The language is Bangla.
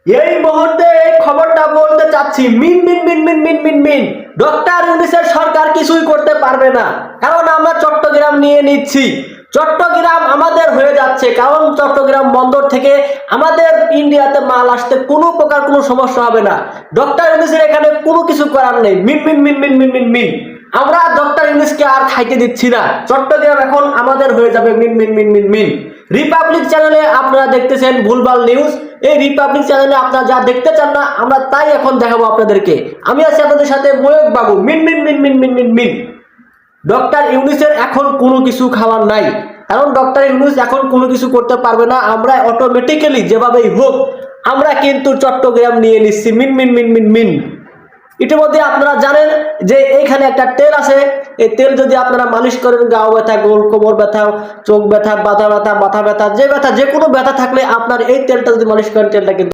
এই মুহূর্তে এই খবরটা বলতে চাচ্ছি, মিন মিন মিন মিন মিন মিন মিন ডক্টর ইউনূসের সরকার কিছুই করতে পারবে না, কারণ আমরা চট্টগ্রাম নিয়ে নিচ্ছি। চট্টগ্রাম আমাদের হয়ে যাচ্ছে, কারণ চট্টগ্রাম বন্দর থেকে আমাদের ইন্ডিয়াতে মাল আসতে কোনো প্রকার কোনো সমস্যা হবে না। ডক্টর ইউনূসের এখানে কোনো কিছু করার নেই। মিন মিন মিন মিন মিন মিন মিন আমরা ডক্টর ইউনূসকে আর খাইতে দিচ্ছি না। চট্টগ্রাম এখন আমাদের হয়ে যাবে। মিন মিন মিন মিন মিন রিপাবলিক চ্যানেলে আপনারা দেখতেছেন ভুলভাল নিউজ। এই রিপাবলিক চ্যানেলে আপনারা যা দেখতে চান না, আমরা তাই এখন দেখাবো আপনাদেরকে। আমি আছি আপনাদের সাথে ময়ূক বাবু। মিন মিন মিন মিন মিন মিন মিন ডক্টর ইউনূসের এখন কোনো কিছু খাওয়ার নাই, কারণ ডক্টর ইউনূস এখন কোনো কিছু করতে পারবে না। আমরা অটোমেটিক্যালি যেভাবেই হোক আমরা কিন্তু চট্টগ্রাম নিয়ে নিচ্ছি। মিন মিন মিন মিন মিন ইতিমধ্যে আপনারা জানেন যে এইখানে একটা তেল আছে। এই তেল যদি আপনারা মালিশ করেন, গাও ব্যথা, গোল কোমর ব্যথা, চোখ ব্যথা, মাথা ব্যথা, মাথা ব্যথা, যে ব্যথা, যে কোনো ব্যথা থাকলে আপনার এই তেলটা যদি মালিশ করেন, তেলটা কিন্তু